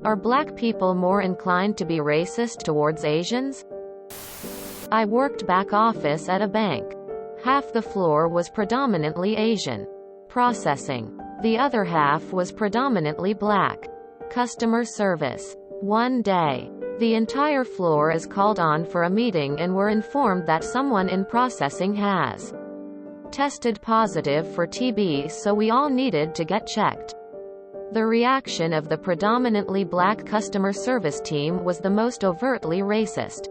Are black people more inclined to be racist towards Asians? I worked back office at a bank. Half the floor was predominantly Asian. Processing. The other half was predominantly black. Customer service. One day, the entire floor is called on for a meeting and we're informed that someone in processing has tested positive for TB, so we all needed to get checked. The reaction of the predominantly black customer service team was the most overtly racist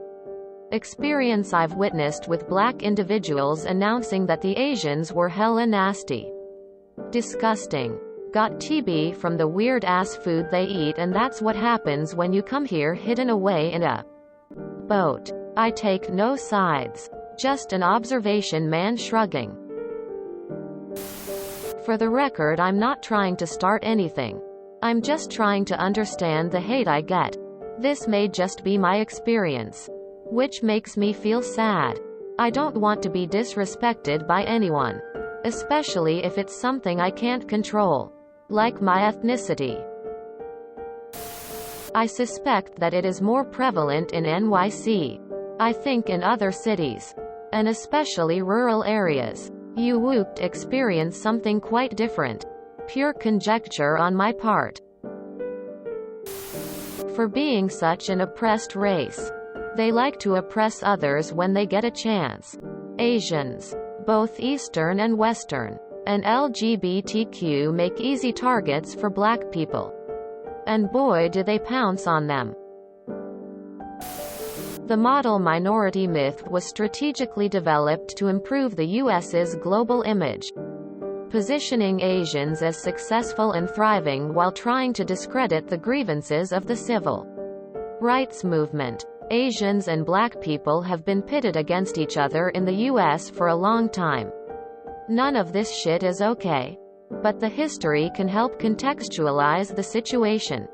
experience I've witnessed, with black individuals announcing that the Asians were hella nasty, disgusting, got TB from the weird ass food they eat, and that's what happens when you come here hidden away in a boat. I take no sides. Just an observation, man shrugging. For the record, I'm not trying to start anything. I'm just trying to understand the hate I get. This may just be my experience, which makes me feel sad. I don't want to be disrespected by anyone, especially if it's something I can't control, like my ethnicity. I suspect that it is more prevalent in NYC. I think in other cities, and especially rural areas, you would experience something quite different. Pure conjecture on my part. For being such an oppressed race, they like to oppress others when they get a chance. Asians, both Eastern and Western, and LGBTQ make easy targets for black people. And boy, do they pounce on them. The model minority myth was strategically developed to improve the U.S.'s global image, positioning Asians as successful and thriving while trying to discredit the grievances of the civil rights movement. Asians and black people have been pitted against each other in the U.S. for a long time. None of this shit is okay. But the history can help contextualize the situation.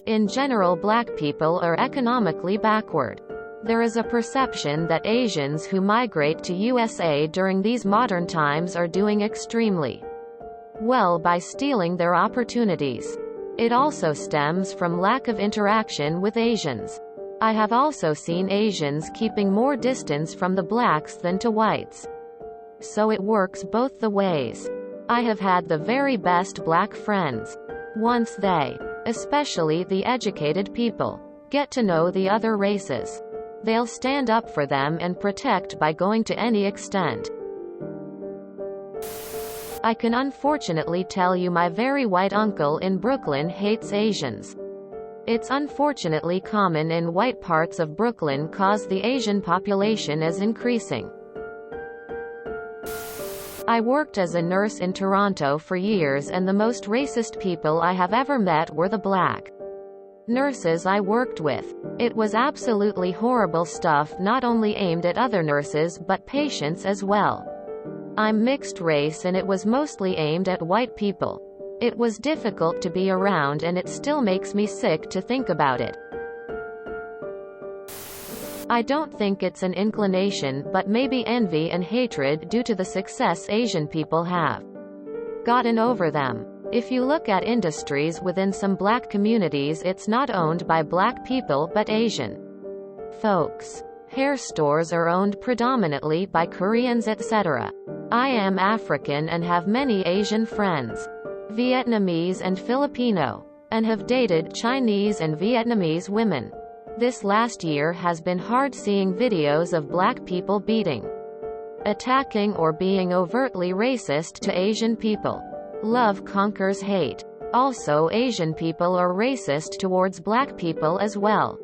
In general, black people are economically backward. There is a perception that Asians who migrate to USA during these modern times are doing extremely well by stealing their opportunities. It also stems from lack of interaction with Asians. I have also seen Asians keeping more distance from the blacks than to whites. So it works both the ways. I have had the very best black friends. Once they, especially the educated people, get to know the other races, they'll stand up for them and protect by going to any extent. I can unfortunately tell you my very white uncle in Brooklyn hates Asians. It's unfortunately common in white parts of Brooklyn cause the Asian population is increasing. I worked as a nurse in Toronto for years, and the most racist people I have ever met were the black nurses I worked with. It was absolutely horrible stuff, not only aimed at other nurses but patients as well. I'm mixed race and it was mostly aimed at white people. It was difficult to be around and it still makes me sick to think about it. I don't think it's an inclination, but maybe envy and hatred due to the success Asian people have gotten over them. If you look at industries within some black communities, it's not owned by black people but Asian folks. Hair stores are owned predominantly by Koreans, etc. I am African and have many Asian friends, Vietnamese and Filipino, and have dated Chinese and Vietnamese women. This last year has been hard, seeing videos of black people beating, attacking or being overtly racist to Asian people. Love conquers hate. Also, Asian people are racist towards black people as well.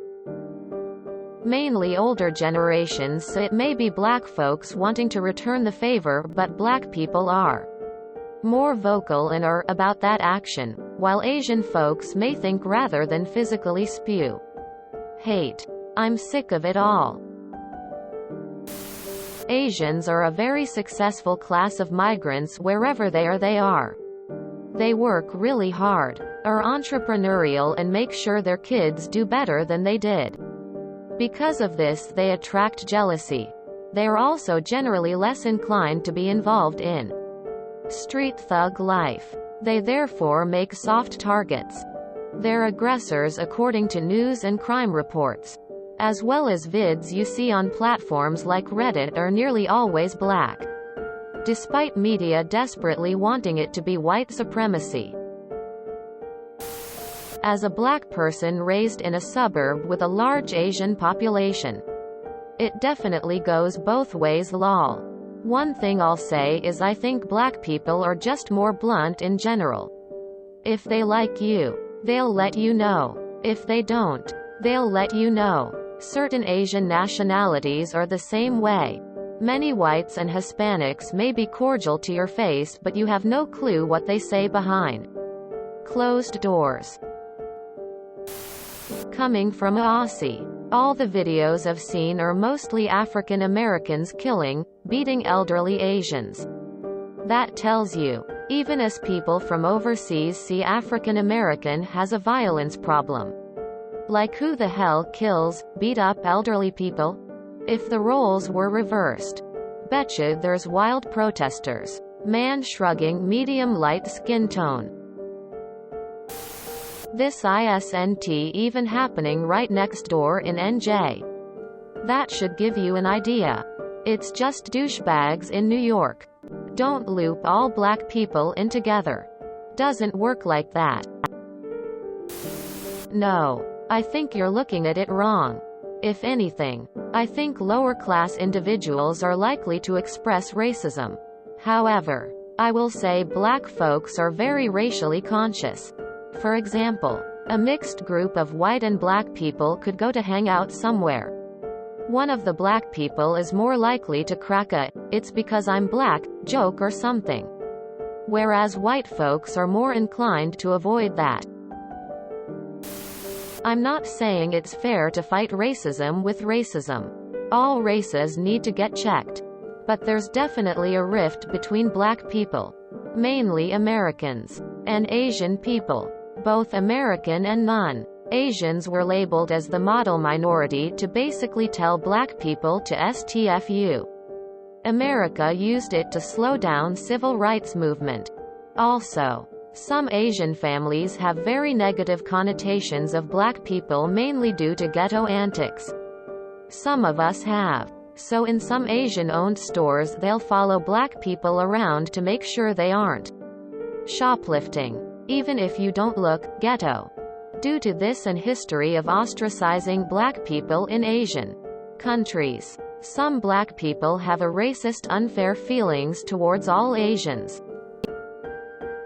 Mainly older generations, so it may be black folks wanting to return the favor, but black people are more vocal and are about that action, while Asian folks may think rather than physically spew hate. I'm sick of it all. Asians are a very successful class of migrants wherever they are. They work really hard, are entrepreneurial, and make sure their kids do better than they did. Because of this, they attract jealousy. They are also generally less inclined to be involved in street thug life. They therefore make soft targets. They're aggressors according to news and crime reports. As well as vids you see on platforms like Reddit are nearly always black. Despite media desperately wanting it to be white supremacy. As a black person raised in a suburb with a large Asian population, it definitely goes both ways lol. One thing I'll say is I think black people are just more blunt in general. If they like you, they'll let you know. If they don't, they'll let you know. Certain Asian nationalities are the same way. Many whites and Hispanics may be cordial to your face, but you have no clue what they say behind closed doors. Coming from a Aussie, all the videos I've seen are mostly African Americans killing, beating elderly Asians. That tells you, even as people from overseas see African American has a violence problem. Like who the hell kills, beat up elderly people? If the roles were reversed, betcha there's wild protesters. Man shrugging, medium light skin tone. This isn't even happening right next door in NJ. That should give you an idea. It's just douchebags in New York. Don't loop all black people in together. Doesn't work like that. No. I think you're looking at it wrong. If anything, I think lower-class individuals are likely to express racism. However, I will say black folks are very racially conscious. For example, a mixed group of white and black people could go to hang out somewhere. One of the black people is more likely to crack a "it's because I'm black" joke or something. Whereas white folks are more inclined to avoid that. I'm not saying it's fair to fight racism with racism. All races need to get checked. But there's definitely a rift between black people, mainly Americans, and Asian people, both American and non-Asians were labeled as the model minority to basically tell black people to STFU. America used it to slow down civil rights movement. Also, some Asian families have very negative connotations of black people mainly due to ghetto antics. Some of us have. So in some Asian-owned stores they'll follow black people around to make sure they aren't shoplifting, even if you don't look ghetto. Due to this and history of ostracizing black people in Asian countries, some black people have a racist unfair feelings towards all Asians.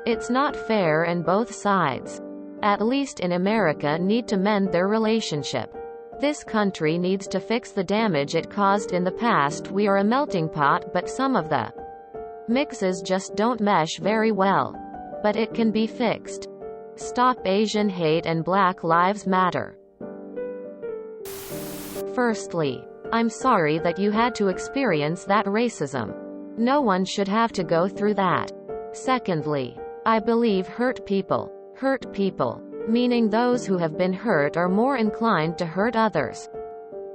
It's not fair and both sides, at least in America, need to mend their relationship. This country needs to fix the damage it caused in the past. We are a melting pot, but some of the mixes just don't mesh very well. But it can be fixed. Stop Asian hate and Black Lives Matter. Firstly, I'm sorry that you had to experience that racism. No one should have to go through that. Secondly, I believe hurt people, meaning those who have been hurt are more inclined to hurt others.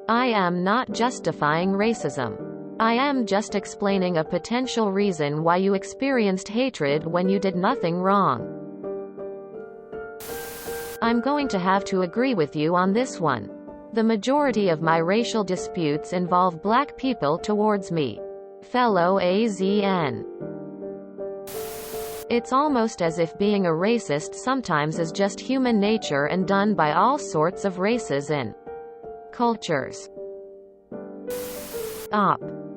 I am not justifying racism. I am just explaining a potential reason why you experienced hatred when you did nothing wrong. I'm going to have to agree with you on this one. The majority of my racial disputes involve black people towards me, fellow AZN. It's almost as if being a racist sometimes is just human nature and done by all sorts of races and cultures.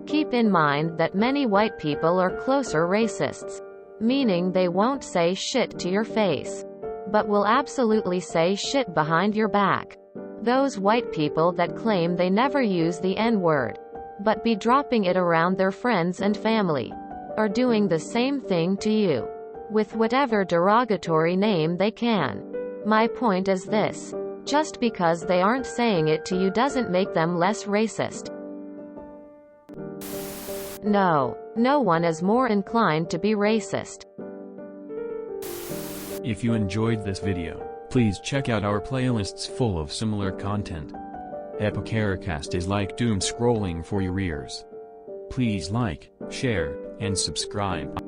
Keep in mind that many white people are closer racists, meaning they won't say shit to your face, but will absolutely say shit behind your back. Those white people that claim they never use the N-word, but be dropping it around their friends and family, are doing the same thing to you, with whatever derogatory name they can. My point is this: just because they aren't saying it to you doesn't make them less racist. No one is more inclined to be racist. If you enjoyed this video, please check out our playlists full of similar content. TooAfraidToAsk is like doom scrolling for your ears. Please like, share, and subscribe.